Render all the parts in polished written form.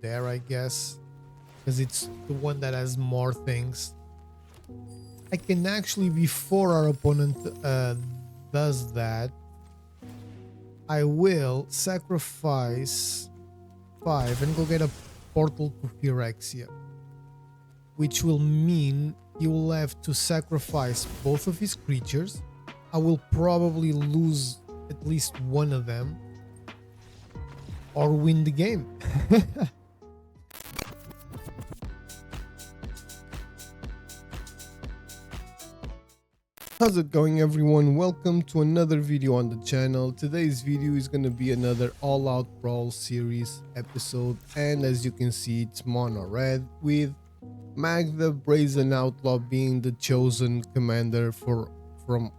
there, I guess, because it's the one that has more things. I can actually, before our opponent does that, I will sacrifice 5 and go get a portal to Phyrexia, which will mean he will have to sacrifice both of his creatures. I will probably lose at least one of them or win the game. How's it going, everyone? Welcome to another video on the channel. Today's video is going to be another All Out Brawl series episode, and as you can see, it's mono red with Magda, Brazen Outlaw being the chosen commander from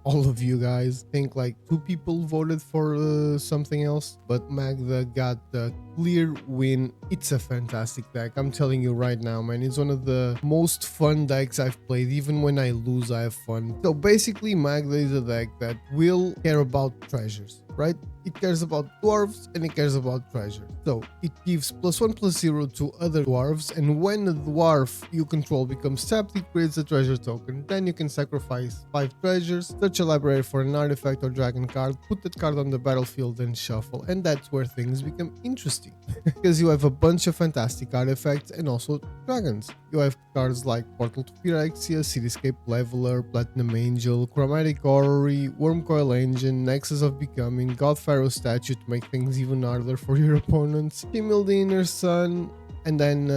all of you guys. I think like 2 people voted for something else, but Magda got the clear win. It's a fantastic deck, I'm telling you right now, man. It's one of the most fun decks I've played. Even when I lose, I have fun. So basically, Magda is a deck that will care about treasures, right? It cares about dwarves and it cares about treasure. So it gives +1/+0 to other dwarves, and when a dwarf you control becomes tapped, it creates a treasure token. Then you can sacrifice 5 treasures, search a library for an artifact or dragon card, put that card on the battlefield and shuffle. And that's where things become interesting because you have a bunch of fantastic artifacts and also dragons. You have cards like Portal to Phyrexia, Cityscape Leveler, Platinum Angel, Chromatic Orrery, Wormcoil Engine, Nexus of Becoming, God Pharaoh Statue to make things even harder for your opponents, Kimil the Inner Sun, and then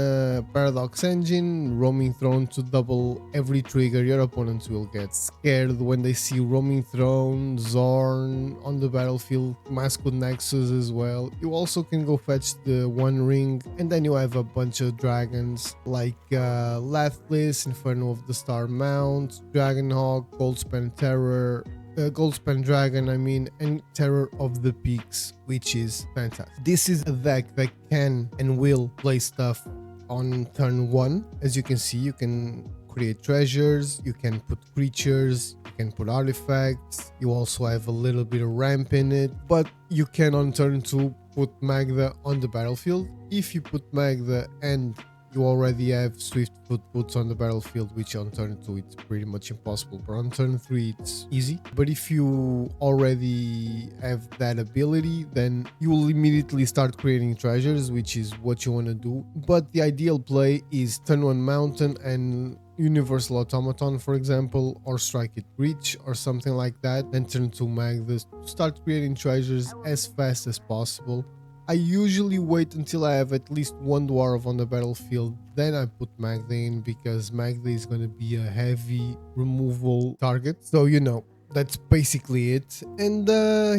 Paradox Engine, Roaming Throne to double every trigger your opponents will get scared when they see Roaming Throne, Zorn on the battlefield, Maskwood Nexus as well. You also can go fetch the One Ring, and then you have a bunch of dragons like Lathless, Inferno of the Star Mount, Dragonhawk, Goldspan Terror, Goldspan Dragon, and Terror of the Peaks, which is fantastic. This is a deck that can and will play stuff on turn 1. As you can see, you can create treasures, you can put creatures, you can put artifacts, you also have a little bit of ramp in it, but you can on turn 2 put Magda on the battlefield. If you put Magda and you already have Swift Foot Boots on the battlefield, which on turn 2 it's pretty much impossible, but on turn 3 it's easy. But if you already have that ability, then you will immediately start creating treasures, which is what you want to do. But the ideal play is turn 1 Mountain and Universal Automaton, for example, or Strike It Reach or something like that, then turn 2 Magda, start creating treasures as fast as possible. I usually wait until I have at least 1 dwarf on the battlefield, then I put Magda in, because Magda is going to be a heavy removal target. So, you know, that's basically it. And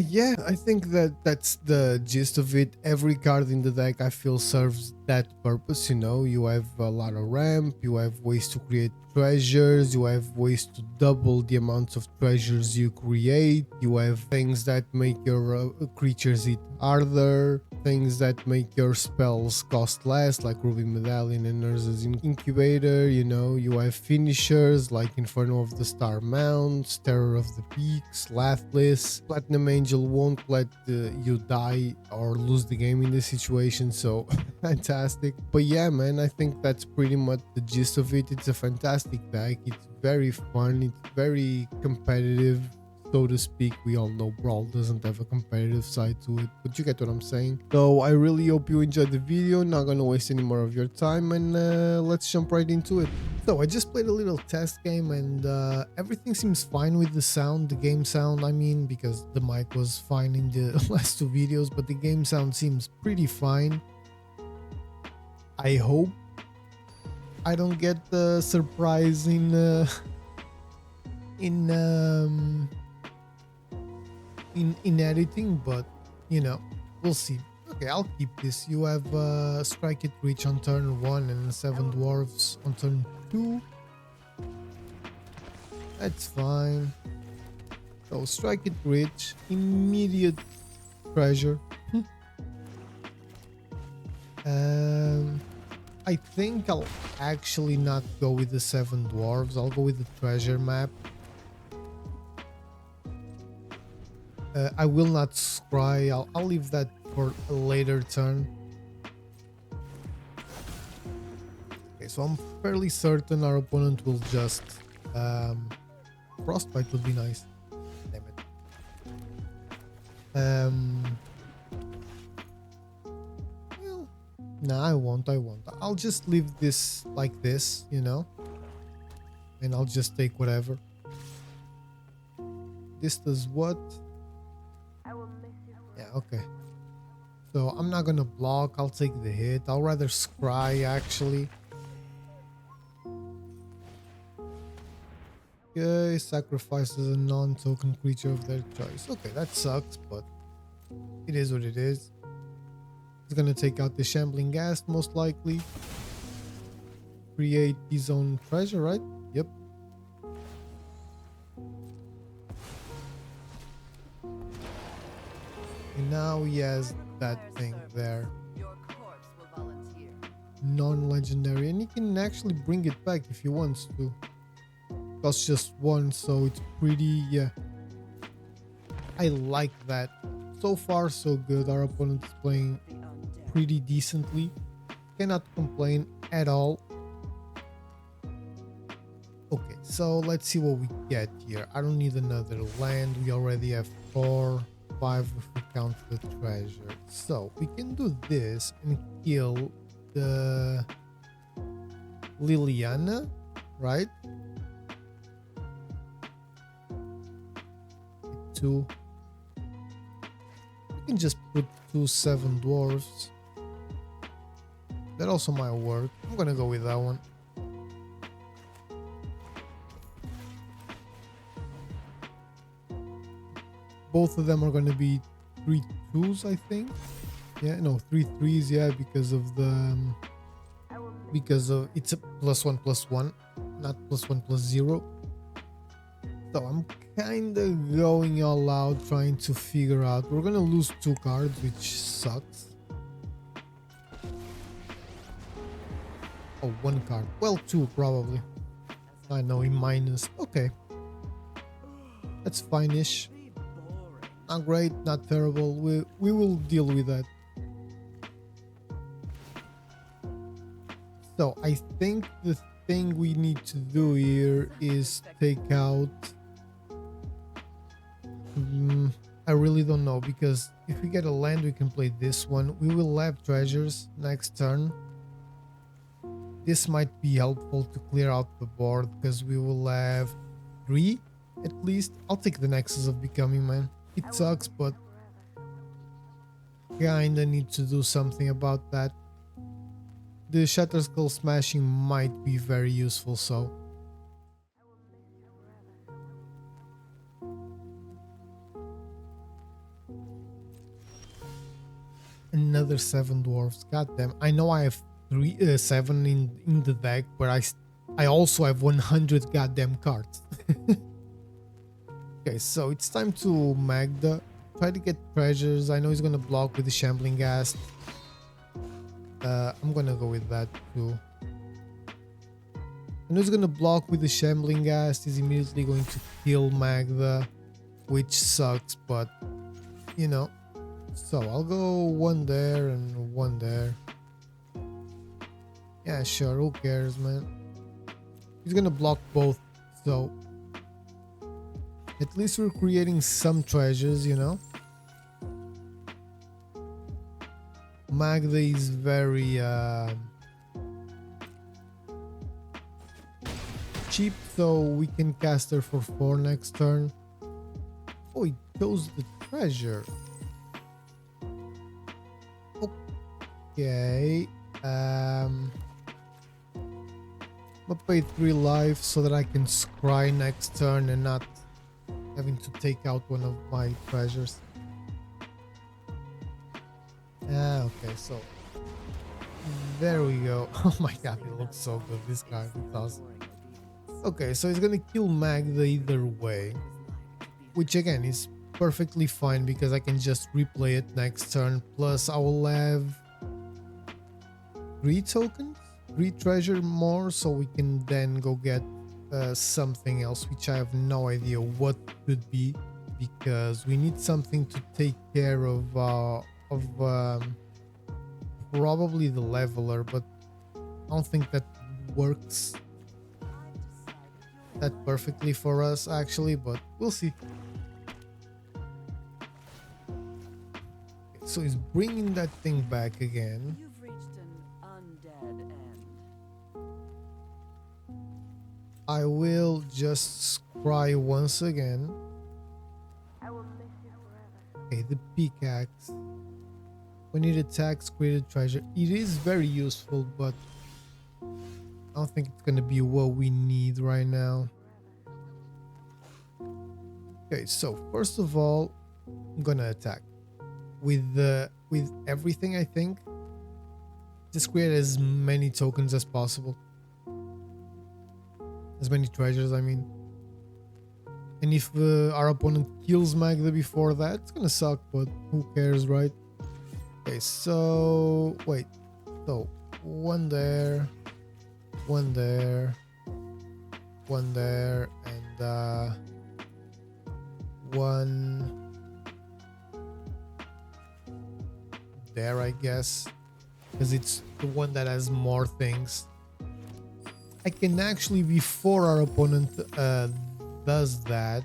yeah, I think that's the gist of it. Every card in the deck I feel serves that purpose. You know, you have a lot of ramp, you have ways to create treasures, you have ways to double the amounts of treasures you create, you have things that make your creatures hit harder, things that make your spells cost less, like Ruby Medallion and Urza's Incubator. You know, you have finishers like Inferno of the Star Mounts, Terror of the Peaks, Lathless. Platinum Angel won't let you die or lose the game in this situation, so fantastic. But yeah, man, I think that's pretty much the gist of it. It's a fantastic deck, it's very fun, it's very competitive, so to speak. We all know Brawl doesn't have a competitive side to it, but you get what I'm saying. So I really hope you enjoyed the video. Not gonna waste any more of your time, and let's jump right into it. So I just played a little test game, and everything seems fine with the sound, the game sound, because the mic was fine in the last 2 videos, but the game sound seems pretty fine. I hope I don't get the surprise in editing, but you know, we'll see. Okay, I'll keep this. You have Strike It Reach on turn 1 and 7 dwarves on turn 2. That's fine. So Strike It Reach, immediate treasure. I think I'll actually not go with the 7 dwarves. I'll go with the treasure map. I will not scry. I'll leave that for a later turn. Okay, so I'm fairly certain our opponent will just Frostbite would be nice. Damn it. Well, nah, I won't. I'll just leave this like this, you know, and I'll just take whatever. This does what? Yeah, okay. So I'm not gonna block, I'll take the hit. I'll rather scry actually. Okay, sacrifices a non-token creature of their choice. Okay, that sucks, but it is what it is. He's gonna take out the Shambling Ghast most likely. Create his own treasure, right? Yep. And now he has that thing there. Non-legendary, and he can actually bring it back if he wants to. Costs just one, so it's pretty, yeah. I like that. So far, so good. Our opponent is playing pretty decently. Cannot complain at all. Okay, so let's see what we get here. I don't need another land. We already have 4, 5 if we count the treasure. So we can do this and kill the Liliana, right? 2. We can just put 2 7 dwarves. That also might work. I'm gonna go with that one. Both of them are gonna be 3 2s, I think. Yeah, no, 3 3s. Yeah, because of the it's a +1/+1, not +1/+0. So I'm kind of going all out, trying to figure out. We're gonna lose 2 cards, which sucks. Oh, 1 card. Well, 2 probably. I know, he minus. Okay, that's fine-ish. Not great, not terrible. We will deal with that. So I think the thing we need to do here is take out. I really don't know, because if we get a land, we can play this one. We will have treasures next turn. This might be helpful to clear out the board, because we will have 3 at least. I'll take the Nexus of Becoming, man. It sucks, but kinda need to do something about that. The Shatter Skull smashing might be very useful, so. Another 7 dwarves. God damn. I know I have 7 in the deck, but I also have 100 goddamn cards. Okay, so it's time to Magda. Try to get treasures. I know he's gonna block with the Shambling Ghast. I'm gonna go with that too. I know he's gonna block with the Shambling Ghast. He's immediately going to kill Magda, which sucks, but you know. So I'll go 1 there and 1 there. Yeah, sure. Who cares, man? He's gonna block both, so at least we're creating some treasures, you know. Magda is very cheap, so we can cast her for 4 next turn. Oh, he chose the treasure. Okay. I'm gonna pay 3 life so that I can scry next turn and not having to take out one of my treasures. Okay, so there we go. Oh my god, it looks so good. This card is awesome. Okay, so he's gonna kill Magda either way, which again is perfectly fine because I can just replay it next turn. Plus, I will have 3 tokens, 3 treasure more, so we can then go get something else, which I have no idea what could be, because we need something to take care of probably the leveler, but I don't think that works that perfectly for us actually, but we'll see. So he's bringing that thing back again. You've reached an undead end. I will just scry once again. I will miss you forever. Okay, the pickaxe. When it attacks, created treasure. It is very useful, but I don't think it's gonna be what we need right now. Okay, so first of all, I'm gonna attack with everything. I think just create as many tokens as possible, as many treasures. I mean, and if our opponent kills Magda before that, it's gonna suck. But who cares, right? Okay, so wait, so one there, one there, one there, and one there, I guess, because it's the one that has more things. I can actually, before our opponent does that,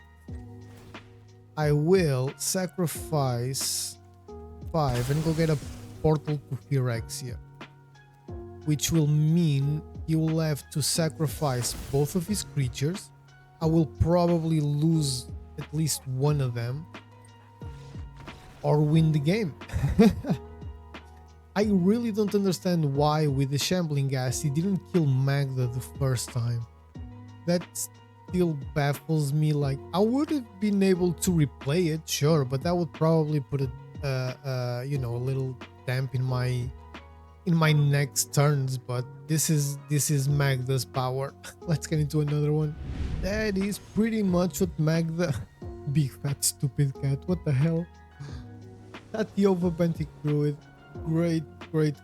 I will sacrifice 5 and go get a portal to Phyrexia, which will mean he will have to sacrifice both of his creatures. I will probably lose at least one of them or win the game. I really don't understand why with the Shambling Gas he didn't kill Magda the first time. That still baffles me. Like, I would have been able to replay it, sure, but that would probably put it you know, a little damp in my next turns. But this is Magda's power. Let's get into another one. That is pretty much what Magda big fat stupid cat, what the hell. That the Overbentic Druid, great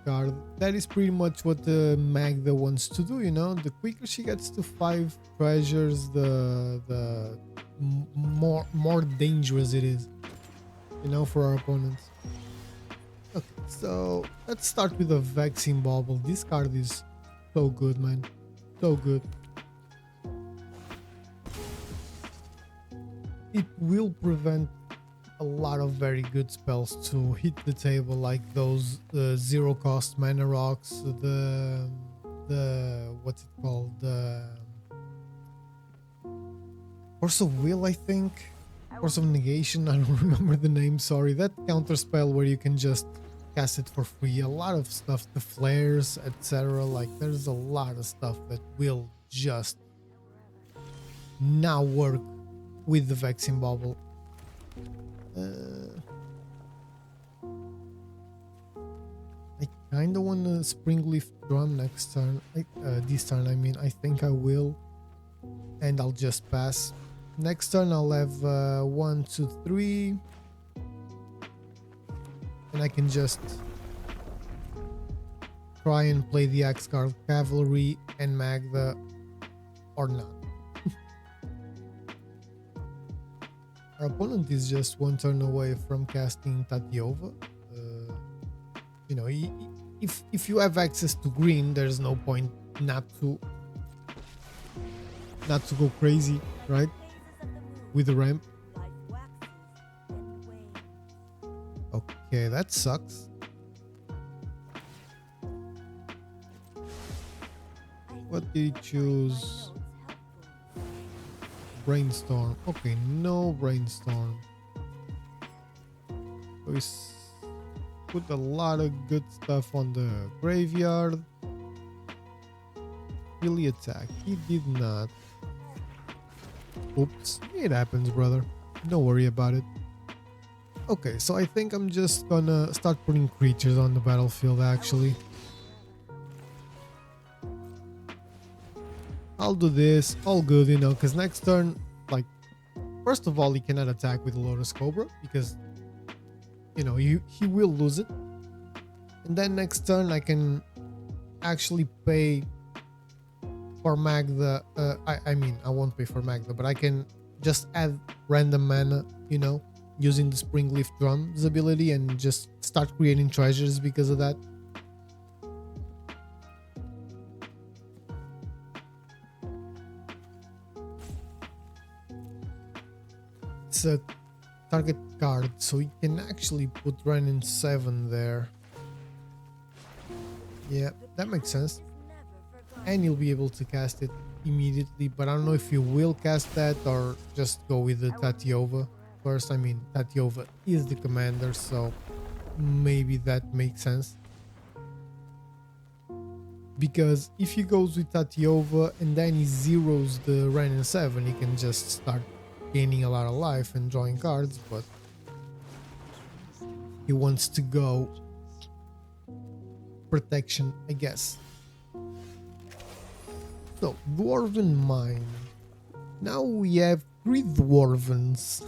card. That is pretty much what Magda wants to do, you know. The quicker she gets to 5 treasures, the more dangerous it is, you know, for our opponents. Okay, so let's start with a Vexing Bauble. This card is so good, man, so good. It will prevent a lot of very good spells to hit the table, like those zero cost mana rocks, the what's it called, the Force of Will, I think, Force of Negation, I don't remember the name, sorry. That counter spell where you can just cast it for free. A lot of stuff, the flares, etc. Like, there's a lot of stuff that will just now work with the Vexing Bauble. I kind of want a Springleaf Drum next turn. This turn, I mean. I think I will, and I'll just pass. Next turn I'll have 1, 2, 3, and I can just try and play the Axeguard Cavalry and Magda, or not. Our opponent is just 1 turn away from casting Tatyova. You know, if you have access to green, there's no point not to go crazy, right? With the ramp. Okay, that sucks. What did he choose? Brainstorm. Okay, no Brainstorm. We put a lot of good stuff on the graveyard. Really attack. He did not. Oops. It happens, brother. Don't worry about it. Okay, so I think I'm just gonna start putting creatures on the battlefield, actually. I'll do this, all good, you know, because next turn, like, first of all, he cannot attack with Lotus Cobra because, you know, he will lose it. And then next turn, I can actually pay for Magda. I mean, I won't pay for Magda, but I can just add random mana, you know, using the Springleaf Drum's ability and just start creating treasures because of that. it's a target card, so you can actually put Renin 7 there. Yeah, that makes sense. And you'll be able to cast it immediately, but I don't know if you will cast that or just go with the Tatiova first. I mean, Tatiova is the commander, so maybe that makes sense. Because if he goes with Tatiova and then he zeroes the Renin 7, he can just start gaining a lot of life and drawing cards, but he wants to go protection, I guess. So, Dwarven Mine. Now we have 3 Dwarvens.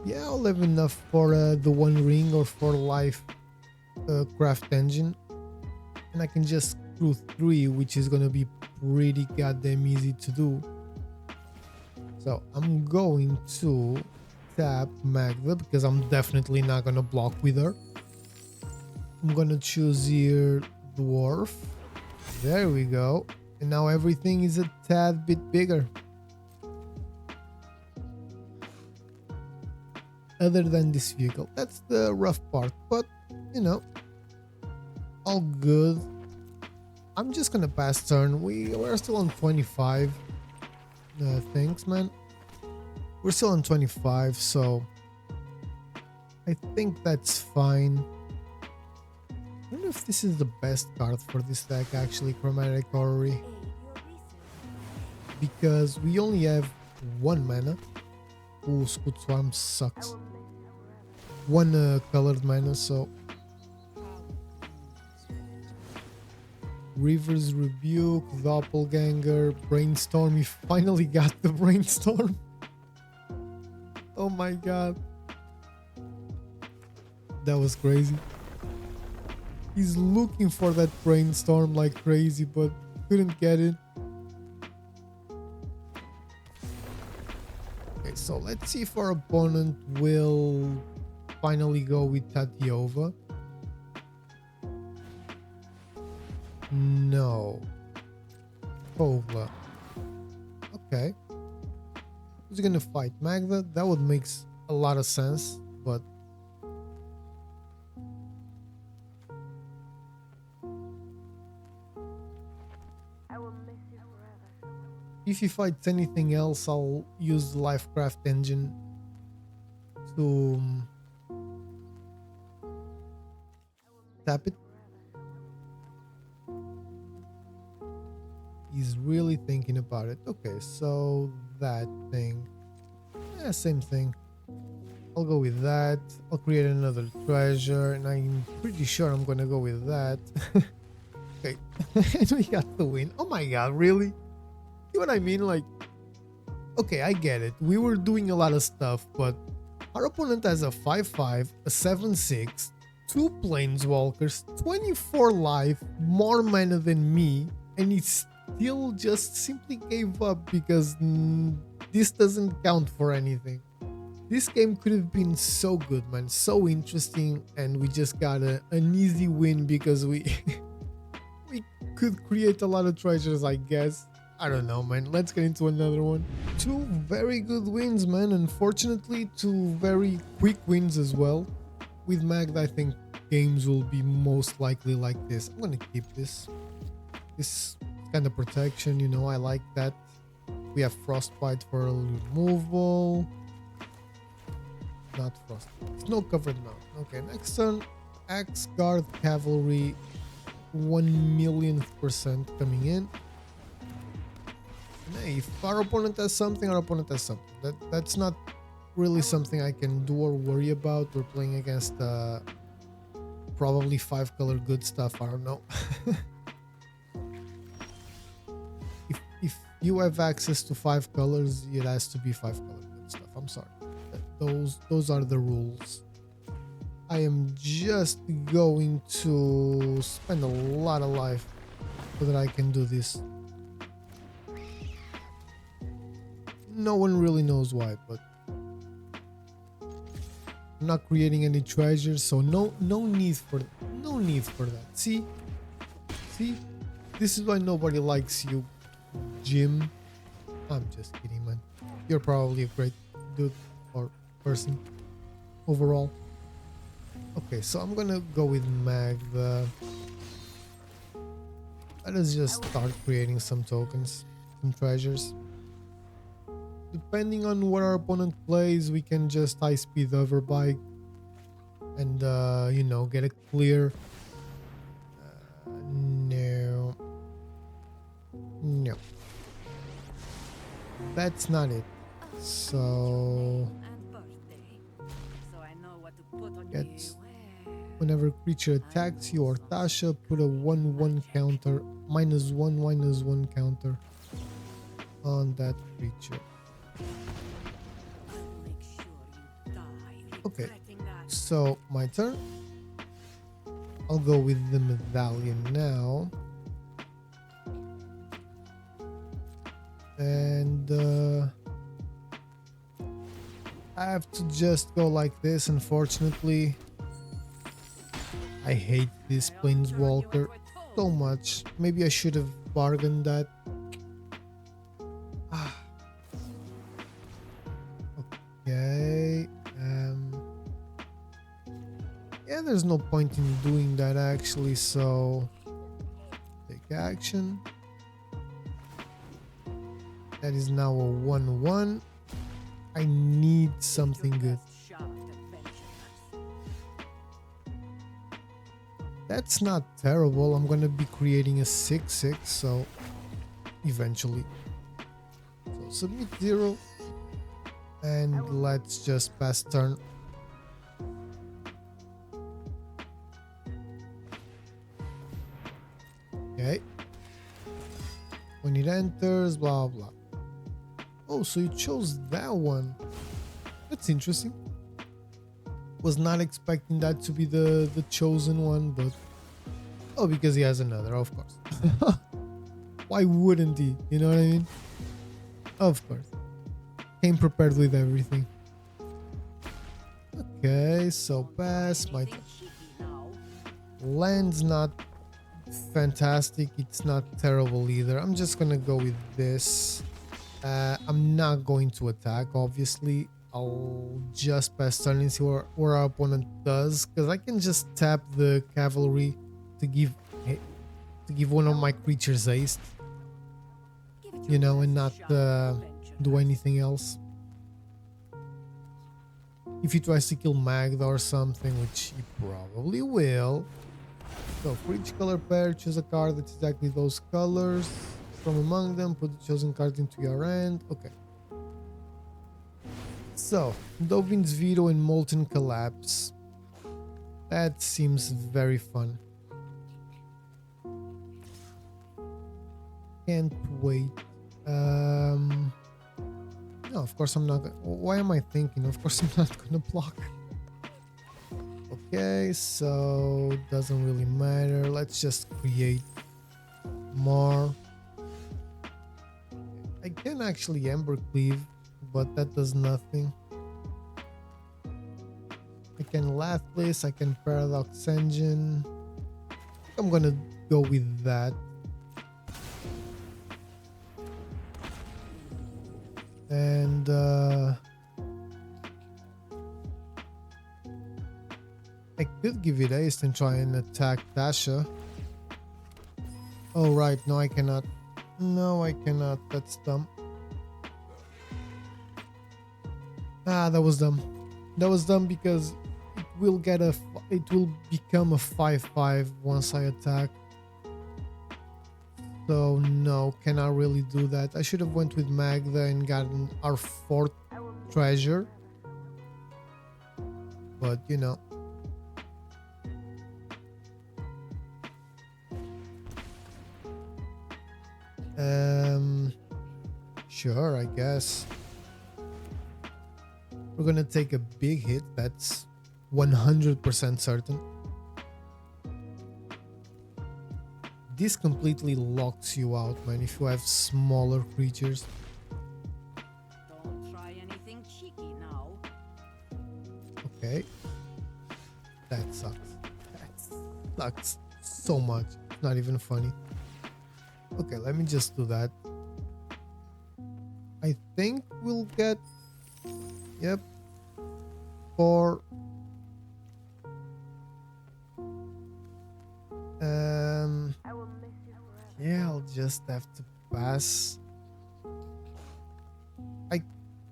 Yeah, I'll have enough for the 1 ring or 4 life craft engine. And I can just screw 3, which is gonna be pretty goddamn easy to do. So I'm going to tap Magda because I'm definitely not gonna block with her. I'm gonna choose here Dwarf. There we go. And now everything is a tad bit bigger. Other than this vehicle. That's the rough part, but you know, all good. I'm just gonna pass turn. We're still on 25. Thanks, man. We're still on 25, so I think that's fine. I don't know if this is the best card for this deck, actually, Chromatic Orrery, because we only have 1 mana. Ooh, Scoot Swarm sucks. 1 colored mana, so River's Rebuke, Doppelganger, Brainstorm. We finally got the Brainstorm. Oh my god. That was crazy. He's looking for that Brainstorm like crazy, but couldn't get it. Okay, so let's see if our opponent will finally go with Tatiova. No. Povla. Okay. Who's gonna fight? Magda? That would make a lot of sense, but I will miss you forever. if he fights anything else, I'll use the Lifecraft engine to tap it. He's really thinking about it. Okay, so that thing. Yeah, same thing. I'll go with that. I'll create another treasure, and I'm pretty sure I'm gonna go with that. Okay, and we got the win. Oh my god, really? See what I mean? Like, okay, I get it. We were doing a lot of stuff, but our opponent has a 5/5, a 7/6, 2 planeswalkers, 24 life, more mana than me, and he still just simply gave up because this doesn't count for anything. This game could have been so good, man, so interesting, and we just got an easy win because we we could create a lot of treasures, I guess. I don't know, man. Let's get into another one. 2 very good wins, man. Unfortunately, 2 very quick wins as well. With Magda, I think games will be most likely like this. I'm gonna keep this. This kind of protection, you know, I like that. We have Frostbite for removal. Not Frostbite. Snow Covered Mountain. Okay, next turn, Axe Guard Cavalry, 1,000,000% coming in. And hey, if our opponent has something, our opponent has something. That's not really something I can do or worry about. We're playing against probably 5-color good stuff. I don't know. If you have access to 5 colors, it has to be 5-color good stuff. I'm sorry. Those are the rules. I am just going to spend a lot of life so that I can do this. No one really knows why, but I'm not creating any treasures, so no need for that. See, this is why nobody likes you Jim. I'm just kidding, man. You're probably a great dude or person overall. Okay, so I'm gonna go with Magda. Let us just start creating some tokens, some treasures. Depending on what our opponent plays, we can just high speed overbike and you know, get a clear. No, no, that's not it. So And birthday. So I know what to put on Gets- you. whenever a creature attacks you or Tasha, put a 1/1 counter, -1/-1 counter on that creature. I'll make sure you die Okay. regretting that. So my turn. I'll go with the medallion now. And I have to just go like this, unfortunately. I hate this planeswalker so much. Maybe I should have bargained that. Ah. Okay. Yeah, there's no point in doing that actually, so take action. That is now a 1/1. I need something good. That's not terrible. I'm gonna be creating a 6/6, so eventually. So submit 0. And let's just pass turn. Okay. When it enters, blah blah. Oh, so you chose that one. That's interesting. Was not expecting that to be the chosen one, but oh, because he has another, of course. Why wouldn't he? You know what I mean? Of course. Came prepared with everything. Okay, so pass my land's not fantastic. It's not terrible either. I'm just gonna go with this. I'm not going to attack, obviously. I'll just pass turn and see what our opponent does, because I can just tap the cavalry to give one of my creatures haste, you know, and not do anything else. If he tries to kill Magda or something, which he probably will. So for each color pair, choose a card that's exactly those colors. From among them, put the chosen card into your hand. Okay. So, Dovin's Veto and Molten Collapse. That seems very fun. Can't wait. No, of course I'm not gonna... Why am I thinking? Of course I'm not gonna block. Okay, so doesn't really matter. Let's just create more. I can actually Ember Cleave, but that does nothing. I can Lathlis, I can Paradox Engine. I'm gonna go with that. And I could give it haste and try and attack Tasha. Oh right, no I cannot. No, I cannot. That's dumb. Ah, that was dumb. That was dumb because it will become a 5/5 once I attack. So no, cannot really do that. I should have went with Magda and gotten our 4th treasure. But you know. Sure, I guess. We're gonna take a big hit, that's 100% certain. This completely locks you out, man, if you have smaller creatures. Don't try anything cheeky now. Okay. That sucks. That sucks so much. Not even funny. Okay, let me just do that. think we'll get, yep, 4. I will miss you forever. Yeah, I'll just have to pass. I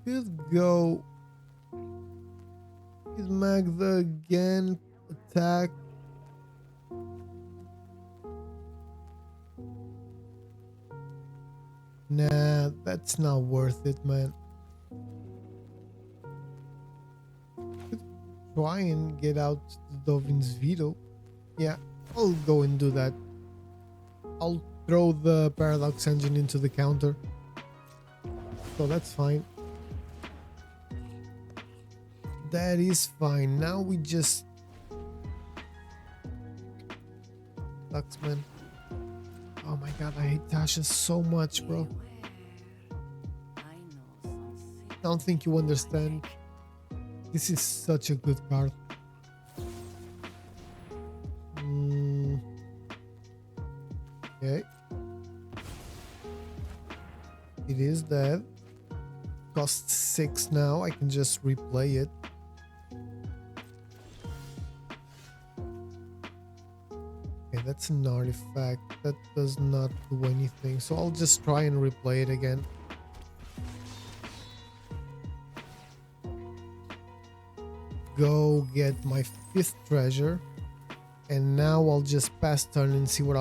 could go with Magda again, attack. Nah, that's not worth it, man. Could try and get out the Dovin's veto. Yeah, I'll go and do that. I'll throw the Paradox Engine into the counter. So that's fine. That is fine. Now we just... Sucks, man. Oh my god, I hate Tasha so much, bro. I know something. I don't think you understand. This is such a good card. Okay. It is dead. Costs 6 now. I can just replay it. Okay, that's an artifact. That does not do anything. So I'll just try and replay it again. Go get my 5th treasure. And now I'll just pass turn and see what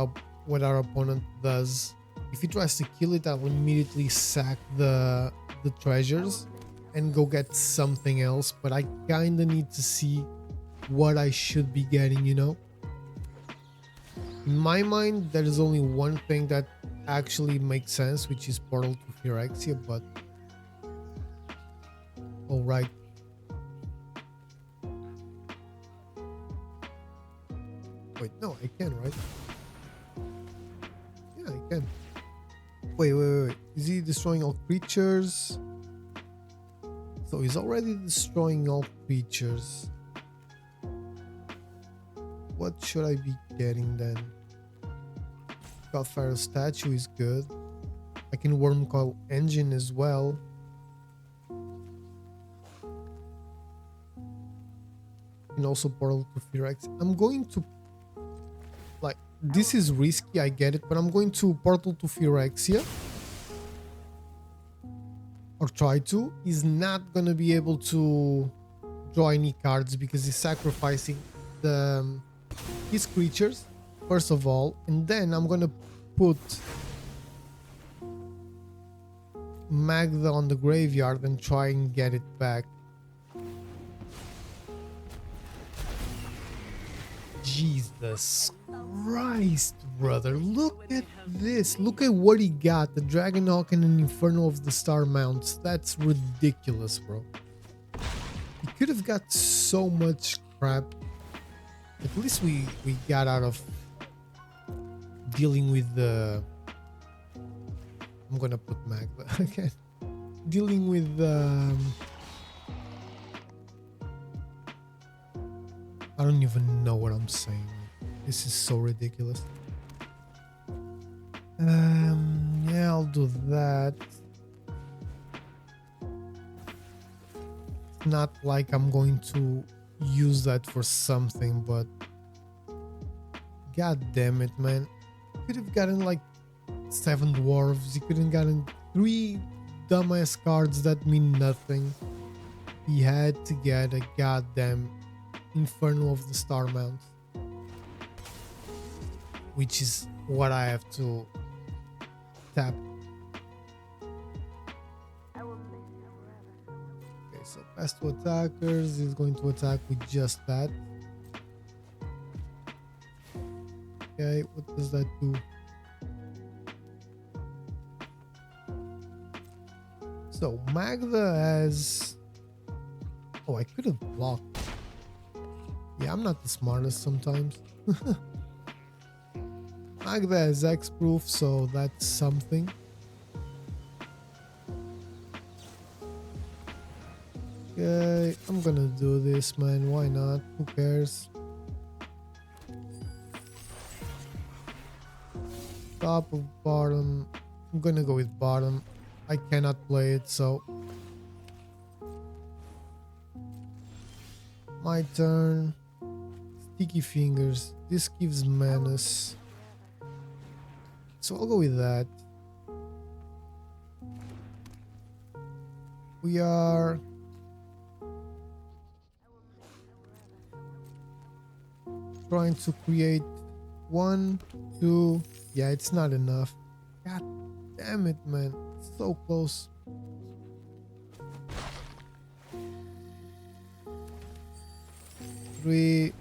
our opponent does. If he tries to kill it, I'll immediately sack the treasures and go get something else. But I kinda need to see what I should be getting, you know? In my mind, there is only one thing that actually makes sense, which is Portal to Phyrexia, but... Alright. Wait, no, I can, right? Yeah, I can. Wait. Is he destroying all creatures? So he's already destroying all creatures. What should I be getting then? Godfire Statue is good. I can Wormcoil Engine as well. And also Portal to Phyrex. I'm going to... Like, this is risky, I get it, but I'm going to Portal to Phyrexia. Or try to. He's not gonna be able to draw any cards because he's sacrificing his creatures, first of all. And then I'm gonna put Magda on the graveyard and try and get it back. Jesus Christ, brother. Look at this. Look at what he got. The Dragonhawk and an Inferno of the Star Mounts. That's ridiculous, bro. He could have got so much crap. At least we got out of dealing with the... I'm gonna put Magda again. Dealing with I don't even know what I'm saying. This is so ridiculous. Yeah, I'll do that. It's not like I'm going to use that for something, but god damn it, man. Could have gotten like 7 dwarves. You could have gotten 3 dumbass cards that mean nothing. He had to get a goddamn Inferno of the Star Mount, which is what I have to tap. I will miss you forever. Okay, so pass to attackers is going to attack with just that. Okay, what does that do? So Magda has... Oh, I could have blocked. Yeah, I'm not the smartest sometimes. Magda has X-proof, so that's something. Okay, I'm gonna do this, man. Why not? Who cares? Top of bottom. I'm gonna go with bottom. I cannot play it, so my turn. Sticky fingers. This gives menace, so I'll go with that. We are trying to create 1, 2. Yeah, it's not enough. God damn it, man. So close. Three.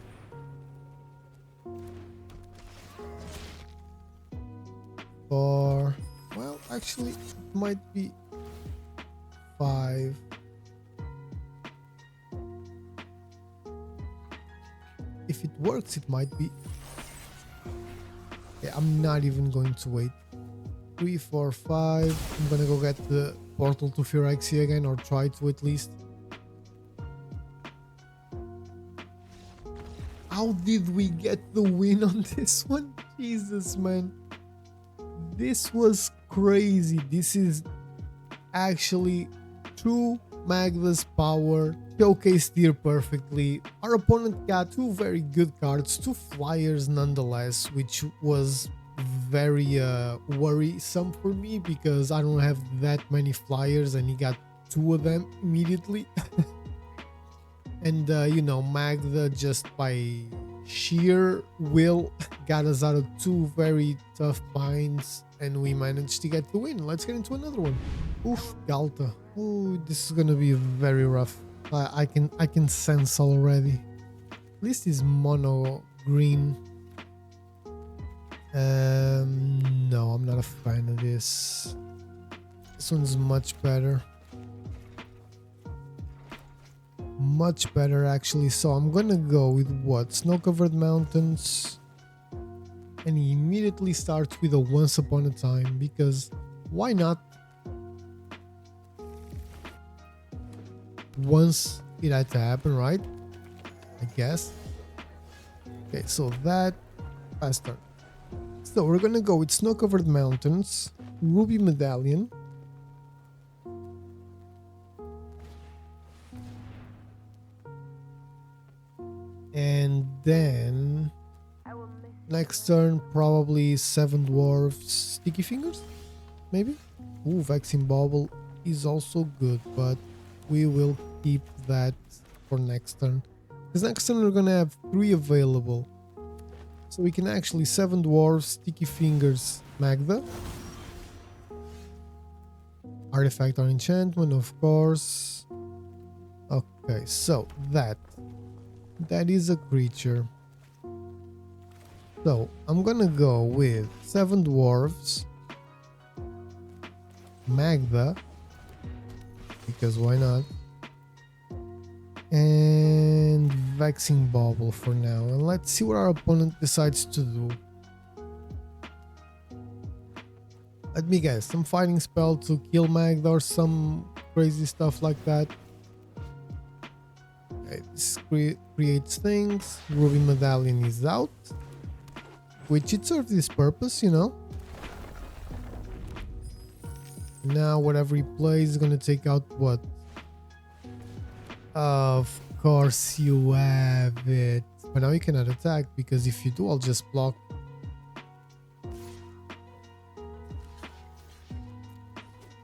4. Well, actually, it might be 5. If it works, it might be. Yeah, I'm not even going to wait. 3, 4, 5. I'm gonna go get the portal to Phyrexia again, or try to at least. How did we get the win on this one? Jesus, man. This was crazy. This is actually true Magda's power showcased here perfectly. Our opponent got 2 very good cards, 2 flyers nonetheless, which was very worrisome for me because I don't have that many flyers and he got 2 of them immediately. And you know, Magda just by sheer will got us out of 2 very tough binds and we managed to get the win. Let's get into another one. Oof, Galta. Oh, this is gonna be very rough. I can sense already. At least he's mono green. No, I'm not a fan of this. This one's much better. Much better actually. So I'm gonna go with what? Snow-covered mountains. And he immediately starts with a once upon a time because why not? Once it had to happen, right? I guess. Okay, so that faster. So we're gonna go with snow-covered mountains, ruby medallion, and then next turn probably 7 dwarves, sticky fingers, maybe. Ooh, vexing bauble is also good, but we will keep that for next turn because next turn we're gonna have 3 available. So we can actually 7 dwarves, sticky fingers, Magda. Artifact or enchantment, of course. Okay, so that is a creature. So I'm gonna go with 7 dwarves, Magda, because why not? And vexing bauble for now, and let's see what our opponent decides to do. Let me guess, some fighting spell to kill Magda or some crazy stuff like that. Okay, this creates things. Ruby medallion is out, which it serves this purpose, you know. Now whatever he plays is gonna take out what? Of course you have it. But now you cannot attack because if you do, I'll just block.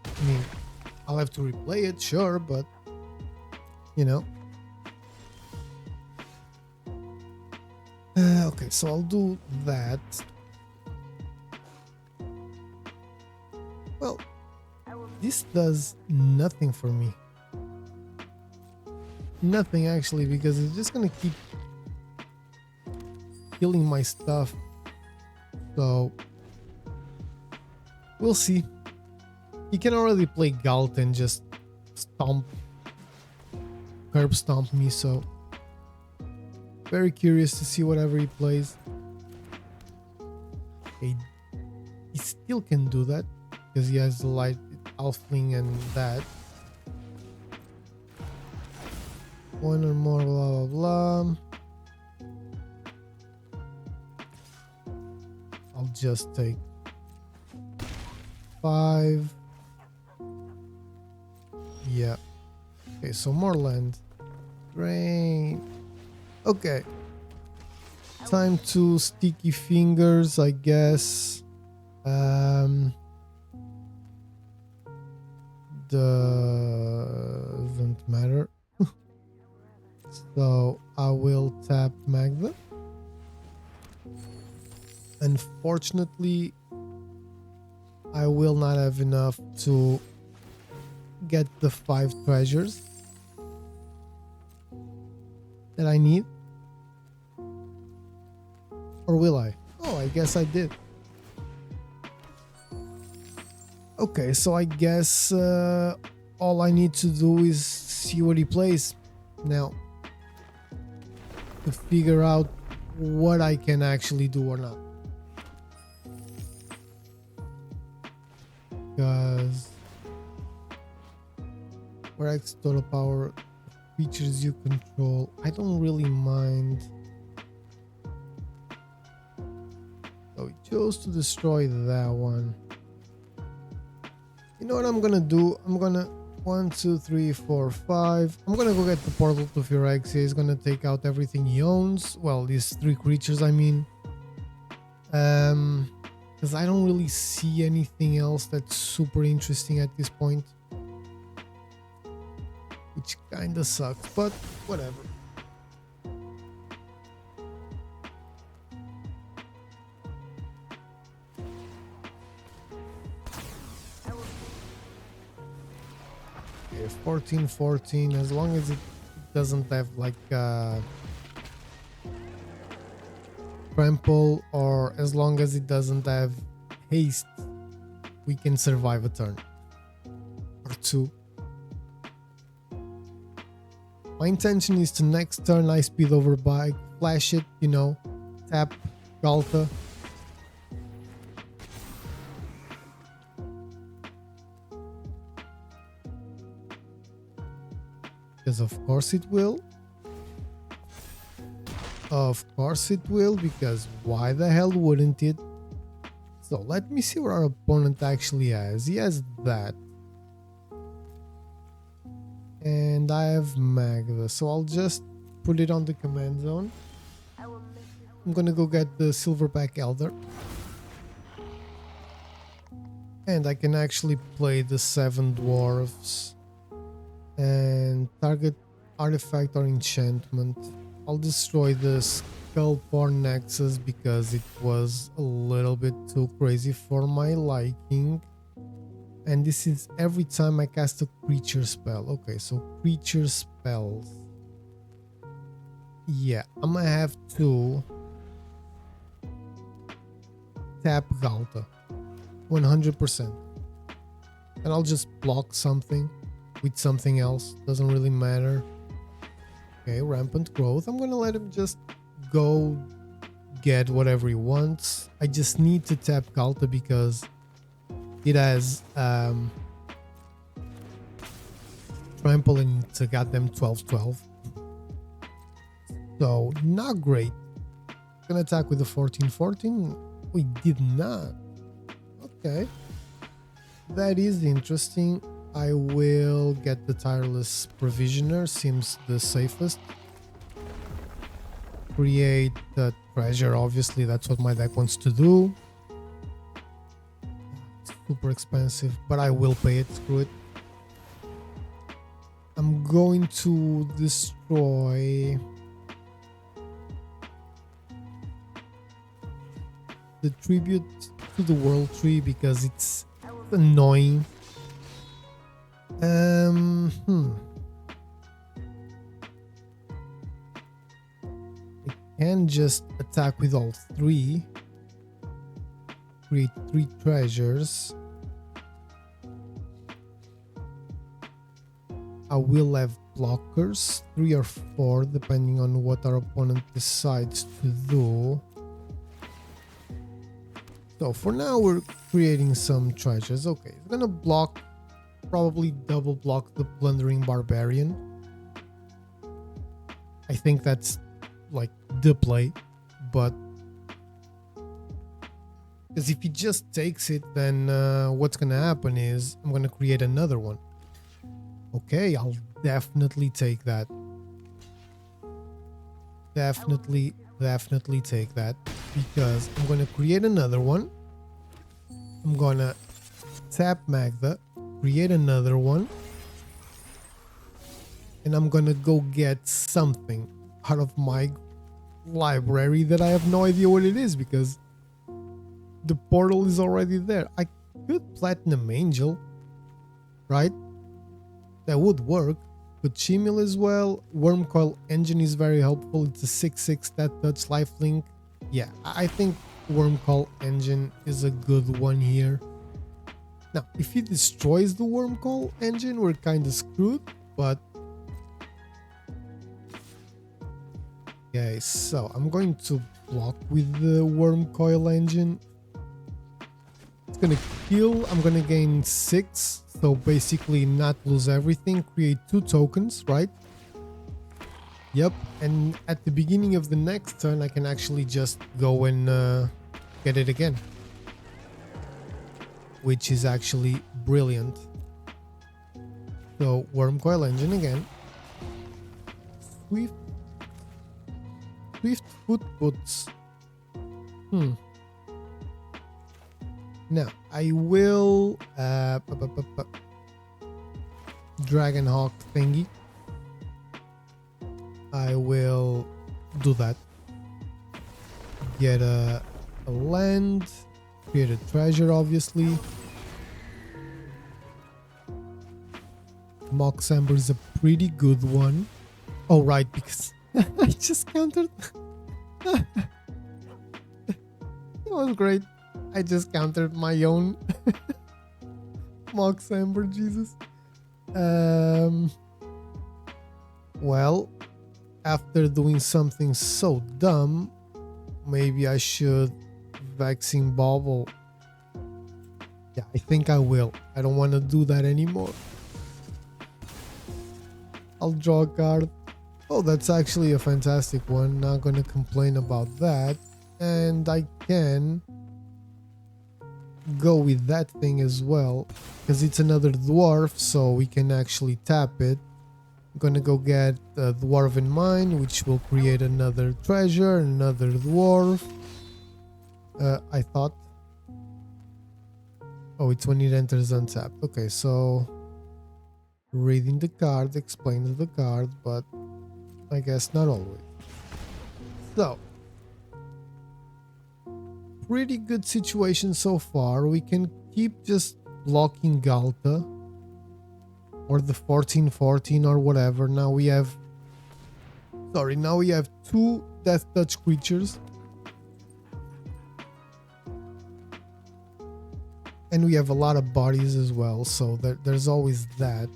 I mean, I'll have to replay it, sure, but you know. Okay, so I'll do that. Well, this does nothing for me. Nothing actually, because it's just gonna keep killing my stuff. So we'll see. He can already play Galt and just curb stomp me, so very curious to see whatever he plays. Okay, he still can do that because he has the light elfling and that. One or more, blah blah blah. I'll just take 5. Yeah. Okay, so more land. Great. Okay. Time to sticky fingers, I guess. Doesn't matter. So I will tap Magda. Unfortunately, I will not have enough to get the 5 treasures that I need. Or will I? Oh, I guess I did. Okay, so I guess all I need to do is see what he plays now to figure out what I can actually do or not. Because for X total power features you control, I don't really mind. So he chose to destroy that one. You know what I'm gonna do? I'm gonna 1, 2, 3, 4, 5. I'm gonna go get the portal to Phyrexia. He's gonna take out everything he owns. Well, these 3 creatures, I mean. Because I don't really see anything else that's super interesting at this point. Which kinda sucks, but whatever. Okay, 14, as long as it doesn't have like trample, or as long as it doesn't have haste, we can survive a turn or 2. My intention is to next turn I speed over bike, flash it, you know, tap Galta. Because of course it will. Of course it will, because why the hell wouldn't it? So let me see what our opponent actually has. He has that. And I have Magda, so I'll just put it on the command zone. I'm gonna go get the Silverback Elder. And I can actually play the 7 dwarves. And target artifact or enchantment. I'll destroy the Skullporn Nexus because it was a little bit too crazy for my liking. And this is every time I cast a creature spell. Okay, so creature spells. Yeah, I'm gonna have to tap Galta 100%. And I'll just block something with something else. Doesn't really matter. Okay, rampant growth. I'm gonna let him just go get whatever he wants. I just need to tap Galta because it has trample and it's a goddamn 12/12. So not great. Gonna attack with the 14/14. We did not. Okay. That is interesting. I will get the Tireless Provisioner, seems the safest. Create the treasure, obviously, that's what my deck wants to do. It's super expensive, but I will pay it, screw it. I'm going to destroy the Tribute to the World Tree because it's annoying. I can just attack with all 3. Create 3 treasures. I will have blockers, 3 or 4, depending on what our opponent decides to do. So for now, we're creating some treasures. Okay, it's gonna block. Probably double block the Plundering Barbarian. I think that's like the play, but because if he just takes it, then what's gonna happen is I'm gonna create another one. Okay, I'll definitely take that. Definitely take that, because I'm gonna create another one. I'm gonna tap Magda, create another one, and I'm gonna go get something out of my library that I have no idea what it is, because the portal is already there. I could Platinum Angel, right? That would work. But Chimil as well. Wormcoil Engine is very helpful. It's a 6/6 that touch lifelink. Yeah, I think Wormcoil Engine is a good one here. Now, if he destroys the Wormcoil Engine, we're kind of screwed, but okay, so I'm going to block with the Wormcoil Engine. It's gonna kill. I'm gonna gain 6, so basically not lose everything. Create 2 tokens, right? Yep, and at the beginning of the next turn I can actually just go and get it again, which is actually brilliant. So Wormcoil Engine again. Swift Foot Boots. Now I will Dragon Hawk thingy. I will do that. Get a land, create a treasure, obviously. Mox Amber is a pretty good one. Oh, right, because I just countered. That was great. I just countered my own Mox Amber, Jesus. Well, after doing something so dumb, maybe I should Vaccine Bobble. Yeah, I think I will. I don't want to do that anymore. I'll draw a card. Oh, that's actually a fantastic one. Not gonna complain about that. And I can go with that thing as well, because it's another dwarf, so we can actually tap it. I'm gonna go get a dwarven mine, which will create another treasure, another dwarf. I thought. Oh, it's when it enters untapped. Okay, so reading the card explains the card, but I guess not always. So, pretty good situation so far. We can keep just blocking Galta or the 14/14 or whatever. Now we have 2 Death Touch creatures. And we have a lot of bodies as well, so there's always that.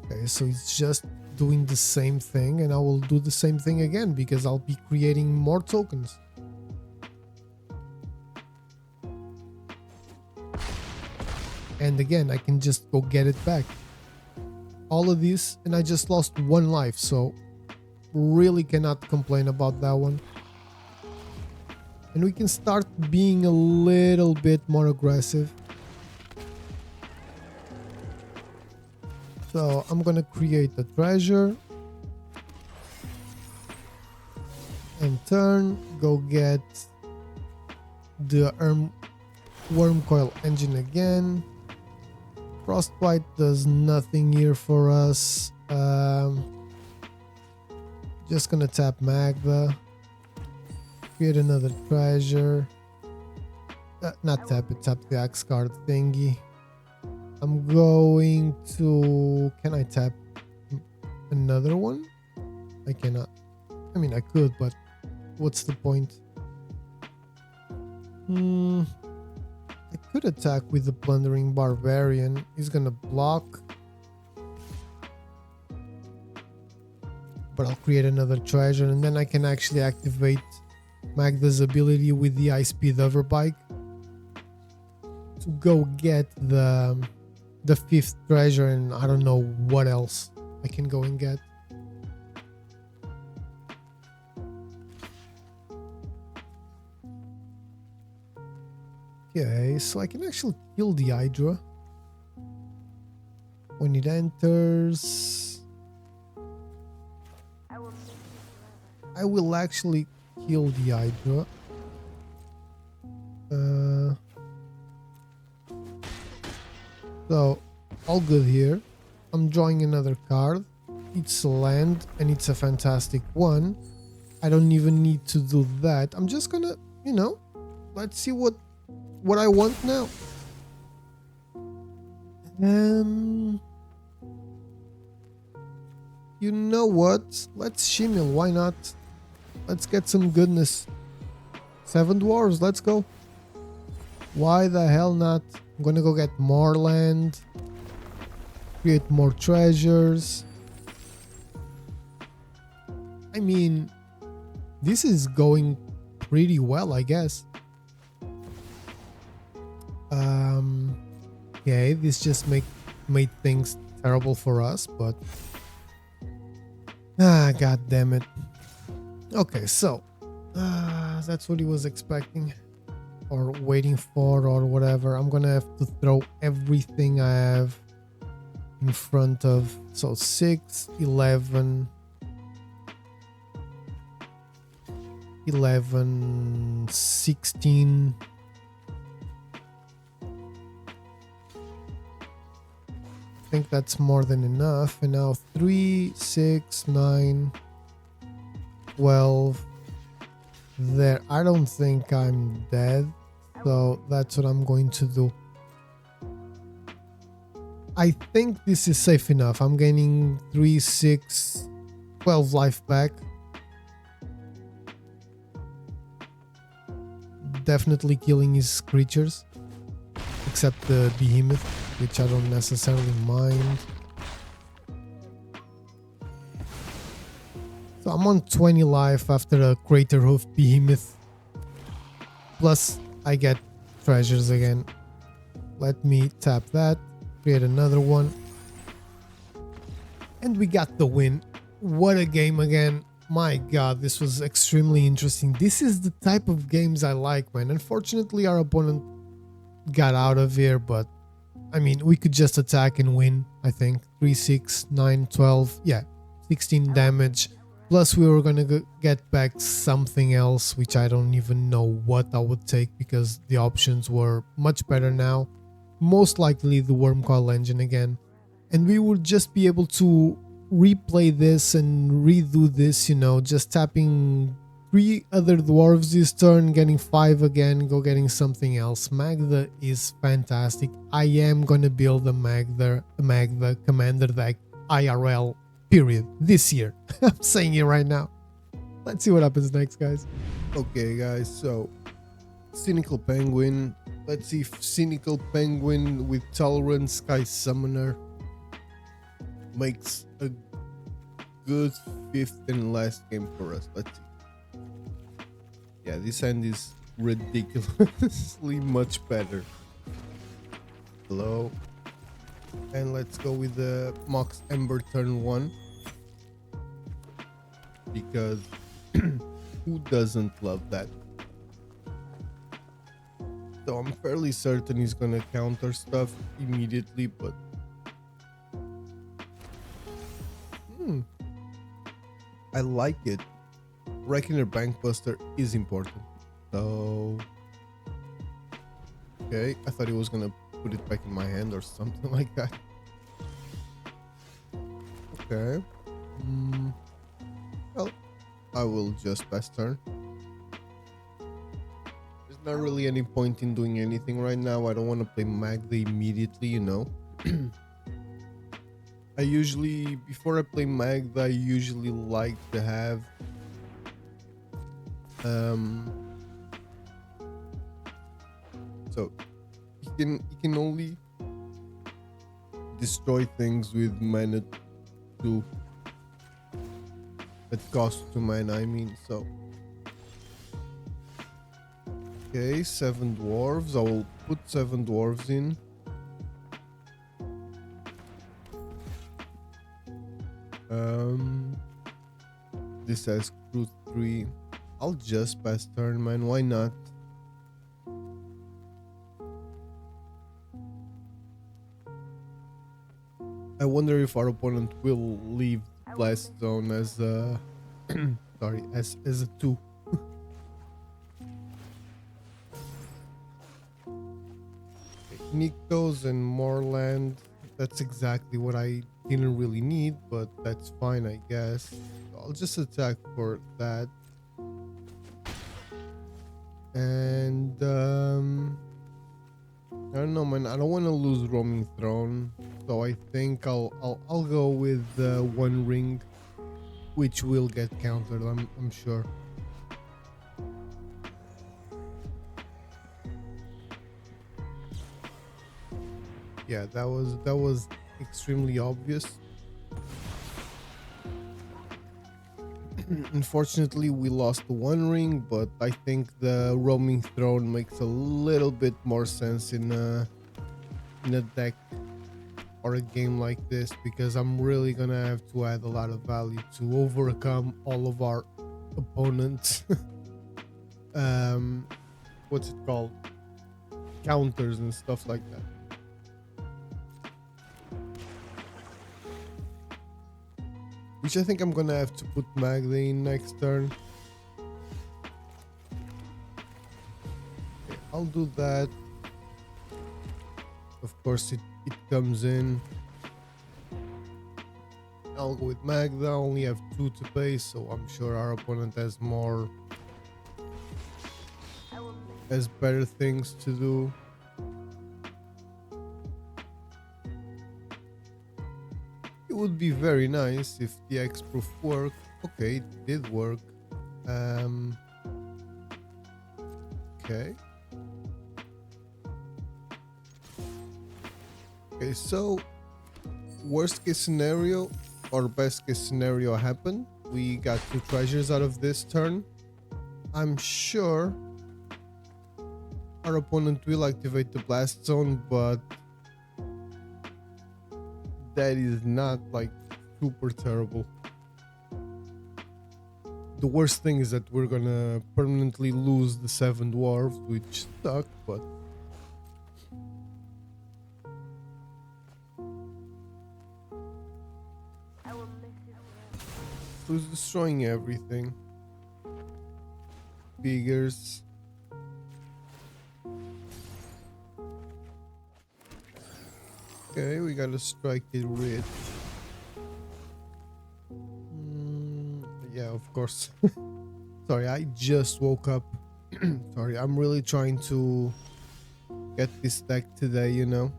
Okay, so it's just doing the same thing, and I will do the same thing again because I'll be creating more tokens. And again, I can just go get it back. All of this, and I just lost 1 life, so really cannot complain about that one. And we can start being a little bit more aggressive. So I'm gonna create a treasure. And turn, go get the Wormcoil Engine again. Frostbite does nothing here for us. Just gonna tap Magda. Create another treasure. Not tap it, tap the axe card thingy. I'm going to... Can I tap another one? I cannot. I mean, I could, but what's the point? I could attack with the Plundering Barbarian. He's gonna block. But I'll create another treasure, and then I can actually activate Magda's ability with the Ice Speed Overbike to go get the 5th treasure, and I don't know what else I can go and get. Okay, so I can actually kill the Hydra. when it enters, I will miss you forever. I will actually kill the Hydra. So, all good here. I'm drawing another card. It's a land, and it's a fantastic one. I don't even need to do that. I'm just gonna, you know, let's see what I want now. You know what? Let's shimmel. Why not? Let's get some goodness. 7 dwarves. Let's go. Why the hell not? I'm gonna go get more land. Create more treasures. I mean, this is going pretty well, I guess. Okay, this just made things terrible for us, but god damn it. Okay, so that's what he was expecting or waiting for or whatever. I'm gonna have to throw everything I have in front of. So 6, 11, 16. I think that's more than enough. And now 3, 6, 9, 12. There. I don't think I'm dead. So that's what I'm going to do. I think this is safe enough. I'm gaining 3, 6, 12 life back. Definitely killing his creatures. Except the behemoth, which I don't necessarily mind. So I'm on 20 life after a crater hoof behemoth. Plus I get treasures again. Let me tap that. Create another one. And we got the win. What a game again. My god, this was extremely interesting. This is the type of games I like, man. Unfortunately, our opponent got out of here, but I mean, we could just attack and win, I think. 3, 6, 9, 12. Yeah, 16 damage. Plus, we were gonna get back something else, which I don't even know what I would take because the options were much better now. Most likely the Worm Coil engine again. And we would just be able to replay this and redo this, you know, just tapping 3 other dwarves this turn, getting 5 again, go getting something else. Magda is fantastic. I am gonna build a Magda commander deck IRL, period, this year. I'm saying it right now. Let's see what happens next, guys. Okay, guys, so Cynical Penguin. Let's see if Cynical Penguin with Tolerant Sky Summoner makes a good 5th and last game for us. Let's see. Yeah, this hand is ridiculously much better. Hello. And let's go with the Mox Ember turn 1. Because who doesn't love that? So I'm fairly certain he's gonna counter stuff immediately, but I like it. Reckoner Bankbuster is important. So okay, I thought he was gonna put it back in my hand or something like that. Okay. Well, I will just pass turn. There's not really any point in doing anything right now. I don't want to play Magda immediately, you know. I usually, before I play Magda, I usually like to have so he can only destroy things with mana 2 at cost 2 mana, I mean. So okay, 7 dwarves. I will put 7 dwarves in. This has crew 3. I'll just pass turn, man. Why not? wonder if our opponent will leave blast zone as a sorry, as a 2. Nikos and more land. That's exactly what I didn't really need, but that's fine, I guess. I'll just attack for that. And I don't know, man. I don't want to lose roaming throne, so I think I'll go with one ring, which will get countered. I'm sure. Yeah, that was extremely obvious. Unfortunately, we lost the one ring, but I think the roaming throne makes a little bit more sense in a deck or a game like this, because I'm really gonna have to add a lot of value to overcome all of our opponents. What's it called? Counters and stuff like that. Which I think I'm gonna have to put Magda in next turn. Okay, I'll do that. Of course it comes in. I'll go with Magda. I only have 2 to pay, so I'm sure our opponent has better things to do. It would be very nice if the X-Proof worked. Okay, it did work. Okay. Okay, so worst case scenario or best case scenario happened. We got 2 treasures out of this turn. I'm sure our opponent will activate the blast zone, but that is not like super terrible. The worst thing is that we're gonna permanently lose the 7 dwarves, which suck, but who's destroying everything? Figures. Okay, we gotta strike it rich. Yeah, of course. Sorry, I just woke up. Sorry, I'm really trying to get this deck today, you know.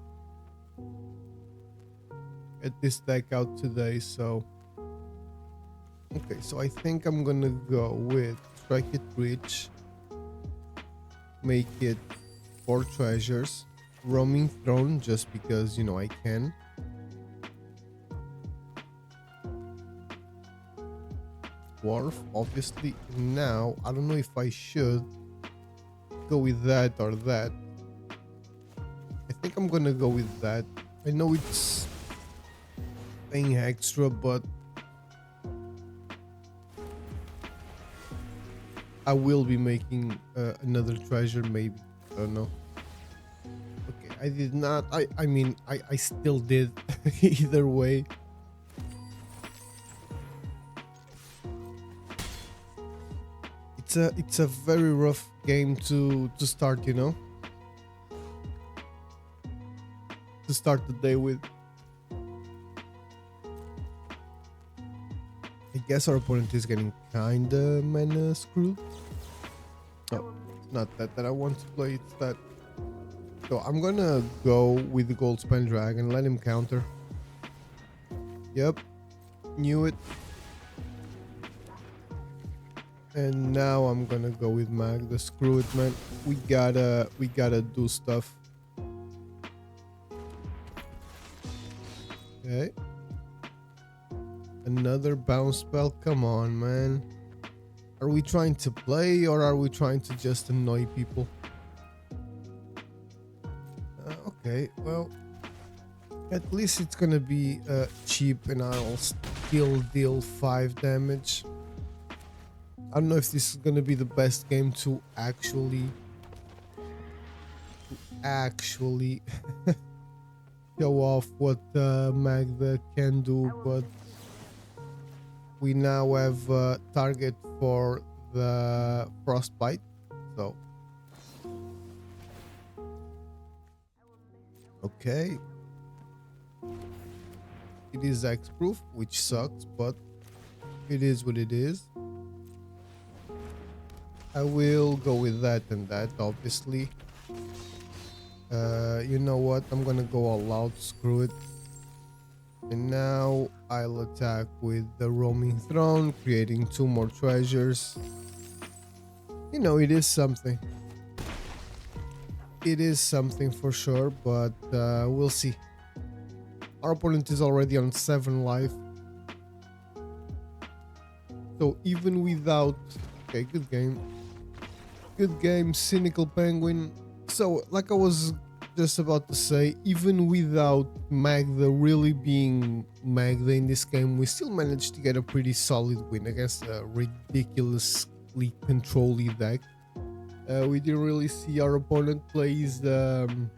Get this deck out today, so... Okay, so I think I'm gonna go with strike it rich. Make it 4 treasures. Roaming throne, just because, you know, I can. Dwarf, obviously. Now, I don't know if I should go with that or that. I think I'm gonna go with that. I know it's paying extra, but I will be making another treasure, maybe. I don't know. I did not. I mean, I still did. Either way. It's a very rough game to start, you know. To start the day with. I guess our opponent is getting kinda mana screwed. No, not that I want to play. It's that. So I'm gonna go with the Gold Spine Dragon, let him counter. Yep, knew it. And now I'm gonna go with Magda. Screw it, man. We gotta do stuff. Okay. Another bounce spell. Come on, man. Are we trying to play or are we trying to just annoy people? Okay, well, at least it's gonna be cheap and I'll still deal 5 damage. I don't know if this is gonna be the best game to actually show off what Magda can do, but we now have a target for the frostbite, so okay, it is X-proof, which sucks, but it is what it is. I will go with that and that, obviously. You know what, I'm gonna go all out, screw it. And now I'll attack with the roaming throne, creating 2 more treasures. You know, it is something. It is something for sure, but we'll see. Our opponent is already on 7 life. So even without... Okay, good game. Good game, Cynical Penguin. So, like I was just about to say, even without Magda really being Magda in this game, we still managed to get a pretty solid win against a ridiculously control-y deck. We didn't really see our opponent play his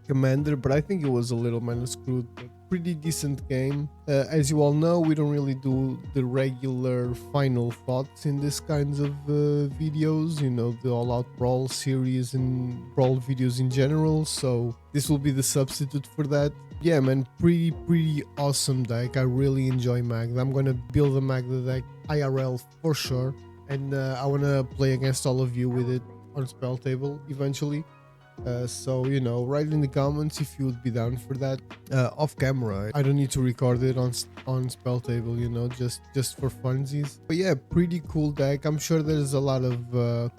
commander, but I think it was a little man screwed. Pretty decent game. As you all know, we don't really do the regular final thoughts in this kinds of videos, you know, the All Out Brawl series and Brawl videos in general, so this will be the substitute for that. Yeah man, pretty awesome deck. I really enjoy Magda. I'm gonna build a Magda deck IRL for sure, and I wanna play against all of you with it on Spell Table eventually. So, you know, write in the comments if you would be down for that. Off camera, I don't need to record it on Spell Table, you know, just for funsies. But yeah, pretty cool deck. I'm sure there's a lot of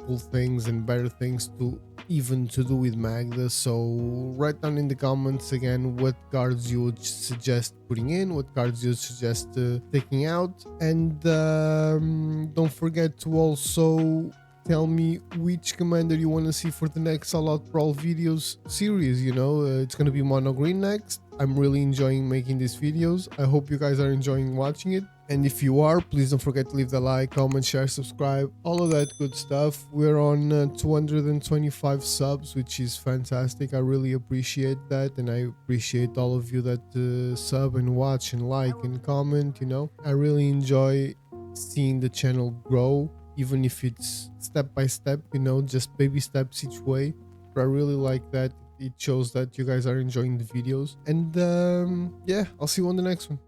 cool things and better things to do with Magda. So write down in the comments again what cards you would suggest putting in, what cards you would suggest taking out, and don't forget to also tell me which commander you want to see for the next All Out Brawl videos series. You know, it's going to be mono green next. I'm really enjoying making these videos. I hope you guys are enjoying watching it. And if you are, please don't forget to leave the like, comment, share, subscribe, all of that good stuff. We're on 225 subs, which is fantastic. I really appreciate that. And I appreciate all of you that sub and watch and like and comment, you know. I really enjoy seeing the channel grow, even if it's step by step, you know, just baby steps each way. But I really like that. It shows that you guys are enjoying the videos. And yeah, I'll see you on the next one.